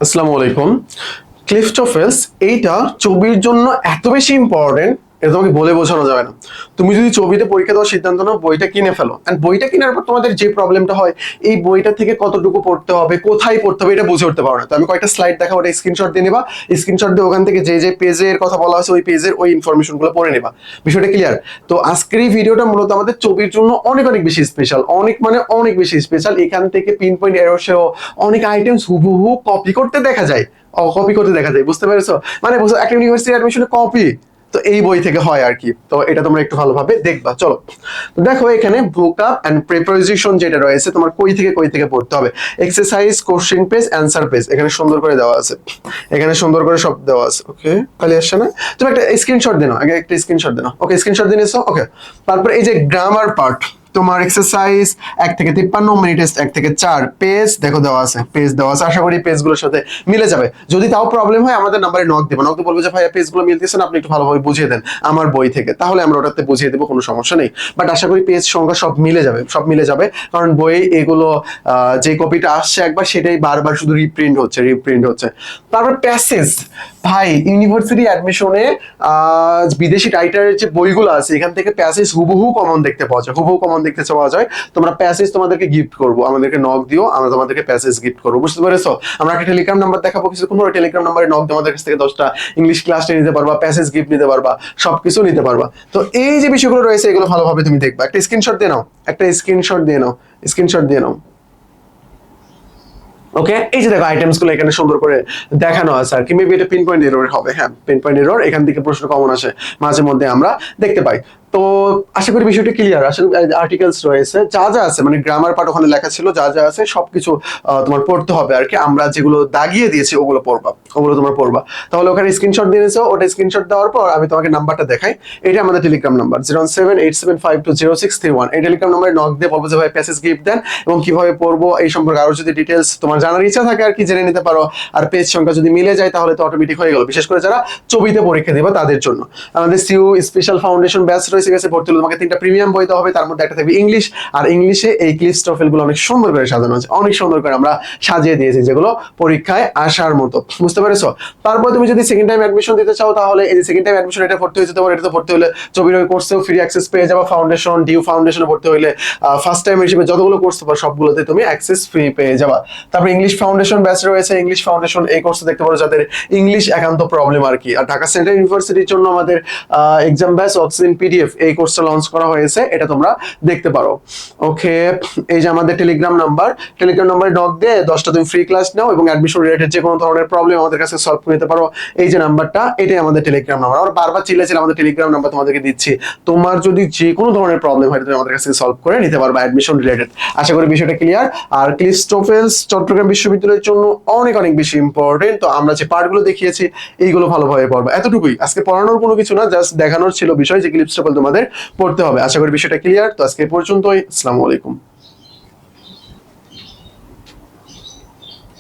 আসসালামু আলাইকুম। ক্লিফটোফেলস এইটা ছবির জন্য এত বেশি ইম্পর্টেন্ট, এটা তোমাকে বলে বোঝানো যাবে না। তুমি যদি ছবিতে পরীক্ষা দেওয়ার সিদ্ধান্ত নাও, বইটা কিনে ফেলো, এন্ড বইটা কেনার পর তোমাদের যে প্রবলেমটা হয়, এই বইটা থেকে কতটুকু পড়তে হবে, কোথায় পড়তে হবে, এটা বুঝে উঠতে পারো না। তো আমি কয়েকটা স্লাইড দেখাবো, ওটা স্ক্রিনশট দিয়ে নেবা। স্ক্রিনশট দিয়ে ওখান থেকে যে যে পেজের কথা বলা আছে ওই পেজের ওই ইনফরমেশন গুলো পড়ে নেবা। বিষয়টা ক্লিয়ার? তো আজকের এই ভিডিওটা মূলত আমাদের ছবির জন্য অনেক অনেক বেশি স্পেশাল, অনেক মানে অনেক বেশি স্পেশাল। এখান থেকে পিন পয়েন্ট এরর সহ অনেক আইটেমস হুবহু কপি করতে দেখা যায়, কপি করতে দেখা যায়। বুঝতে পেরেছো? মানে বুঝো একটা ইউনিভার্সিটি অ্যাডমিশনে কপি তো এই বই থেকে হয় আর কি। তো এটা তোমরা একটু ভালোভাবে দেখবা। চলো তো দেখো, এখানে ভোকাব এন্ড প্রিপোজিশন যেটা রয়েছে তোমার কই থেকে পড়তে হবে। Exercise, question page, answer page এখানে সুন্দর করে দেওয়া আছে, এখানে সুন্দর করে সব দেওয়া আছে। ওকে, খালি আসছে না? তুমি একটা স্ক্রিনশট দিও, আগে একটা স্ক্রিনশট দিও। ওকে, স্ক্রিনশট দিয়ে নিছো। ওকে, তারপর এই যে গ্রামার পার্ট, তোমার এক্সারসাইজ 1 থেকে 53, মিনি টেস্ট 1 থেকে 4, পেজ দেখো দেওয়া আছে, পেজ দেওয়া আছে। আশা করি পেজগুলোর সাথে মিলে যাবে। যদি তাও প্রবলেম হয় আমাদের নাম্বারে নক দেবো, নক দিয়ে বলবো যে ভাইয়া পেজগুলো মিলতেছে না, আপনি একটু ভালোভাবে বুঝিয়ে দেন আমার বই থেকে, তাহলে আমরা ওটাতে বুঝিয়ে দেবো, কোনো সমস্যা নেই। বাট আশা করি পেজ সংখ্যা সব মিলে যাবে, সব মিলে যাবে। কারণ বই এগুলো যে কপিটা আসছে একবার, সেটাই বারবার শুধু রিপ্রিন্ট হচ্ছে। তারপর প্যাসেজ, ভাই ইউনিভার্সিটি অ্যাডমিশনে বিদেশি রাইটারের যে বইগুলো আছে এখান থেকে প্যাসেজ হুবহু কমন দেখতে পাওয়া যায়, হুবহু কমন দেখতে পাওয়া যায়। তোমরা প্যাসেজ তোমাদেরকে গিফট করবো, আমাদেরকে নক দিও, আমরা তোমাদেরকে প্যাসেজ গিফট করবো। বুঝতে পেরেছো? আমরা একটা টেলিগ্রাম নাম্বার দেখাবো কিছুক্ষণ পরে, টেলিগ্রাম নাম্বারে নক দিয়ে আমাদের কাছ থেকে 10টা ইংলিশ ক্লাস নিতে পারবা, প্যাসেজ গিফট নিতে পারবা, সবকিছু নিতে পারবা। তো এই যে বিষয়গুলো রয়েছে এগুলো ভালোভাবে তুমি দেখবা। একটা স্ক্রিনশট দিয়ে নাও, একটা স্ক্রিনশট দিয়ে নাও, স্ক্রিনশট দিয়ে নাও। ওকে, এই যে দেখো আইটেমস গুলো এখানে সুন্দর করে দেখানো আছে আর কি। মেবি এটা পিন পয়েন্ট এরর হবে। হ্যাঁ, পিন পয়েন্ট এরর, এখান থেকে প্রশ্ন কমন আসে মাঝে মধ্যে, আমরা দেখতে পাই। তো আশা করি বিষয়টা ক্লিয়ার। আসলে আর্টিকেলস রয়েছে, যা যা আছে মানে গ্রামার পার্ট ওখানে লেখা ছিল, যা যা আছে সবকিছু তোমার পড়তে হবে আর কি। আমরা যেগুলো দাগিয়ে দিয়েছি ওগুলো পড়বা, ওগুলো তোমার পড়বা। তাহলে ওখানে স্ক্রিনশট দিয়ে নিয়েছো, ওটা স্ক্রিনশট দেওয়ার পর আমি তোমাকে নাম্বারটা দেখাই। এটা আমাদের টেলিগ্রাম নাম্বার 07875200631। এই টেলিগ্রাম নাম্বারে নক দিয়ে বলবো যে ভাই প্যাসেজ গিফট দেন, এবং কিভাবে পড়বো এই সম্পর্কে আরো যদি ডিটেলস তোমার জানার ইচ্ছা থাকে আর কি জেনে নিতে পারো। আর পেজ সংখ্যা যদি মিলে যায় তাহলে তো অটোমেটিক হয়ে গেল, বিশেষ করে যারা ছবিতে পরীক্ষা দেবে তাদের জন্য। আমাদের সিইউ স্পেশাল ফাউন্ডেশন ব্যাচ রয়েছে, ভর্তি হলে তোমাকে 3টা প্রিমিয়াম বই দেওয়া হবে, তার মধ্যে একটা থাকবে ইংলিশ। আর ইংলিশে এই ক্লিপস্টোফেল গুলো অনেক সুন্দর করে সাজানো আছে, অনেক সুন্দর করে আমরা সাজিয়ে দিয়েছি, যেগুলো পরীক্ষায় আসার মতো। বুঝতে পেরেছো? তারপর তুমি যদি সেকেন্ড টাইম অ্যাডমিশন দিতে চাও তাহলে এই যে সেকেন্ড টাইম অ্যাডমিশন, এটা ভর্তি হয়েছে তোমার, এটাতে ভর্তি হলে ছবির ওই কোর্সেও ফ্রি অ্যাক্সেস পেয়ে যাবে। ফাউন্ডেশন, ডিউ ফাউন্ডেশনে ভর্তি হইলে ফার্স্ট টাইম হিসেবে যতগুলো কোর্স পাবো সবগুলোতে তুমি অ্যাক্সেস ফ্রি পেয়ে যাবা। তারপর ইংলিশ ফাউন্ডেশন ব্যাচ রয়েছে, ইংলিশ ফাউন্ডেশন এই কোর্সে দেখতে পারো যাদের ইংলিশ একান্ত প্রবলেম আর কি। আর ঢাকা সেন্ট্রাল ইউনিভার্সিটির জন্য আমাদের এক্সাম ব্যাচ অক্সিজেন পিডিএফ এই কোর্সটা লঞ্চ করা হয়েছে, এটা তোমরা দেখতে পারো। ওকে, এই যে আমাদের টেলিগ্রাম নাম্বারে নক দিয়ে 10টা তুমি ফ্রি ক্লাস নাও, এবং অ্যাডমিশন রিলেটেড যে কোনো ধরনের প্রবলেম আমাদের কাছে সলভ করে নিতে পারো। এই যে নাম্বারটা, এটাই আমাদের টেলিগ্রাম নাম্বার। আমরা বারবার চিল্লাচ্ছি আমাদের টেলিগ্রাম নাম্বার তোমাদেরকে দিচ্ছি। তোমার যদি যে কোনো ধরনের প্রবলেম হয় তুমি আমাদের কাছে সলভ করে নিতে পারবে অ্যাডমিশন রিলেটেড। আশা করি বিষয়টা ক্লিয়ার। আর ক্লিপস্টোফেলস চট্টগ্রাম বিশ্ববিদ্যালয়ের জন্য অনেক অনেক বেশি ইম্পর্টেন্ট। তো আমরা যে পার্টগুলো দেখিয়েছি এইগুলো ভালোভাবে পড়বা, এতটুকুই। আজকে পড়ানোর কোনো কিছু না, জাস্ট দেখানোর ছিল বিষয় যে ক্লিপস্টোফেল তোমাদের পড়তে হবে। আশা করি বিষয়টা ক্লিয়ার। তো আজকে পর্যন্তই। আসসালামু আলাইকুম।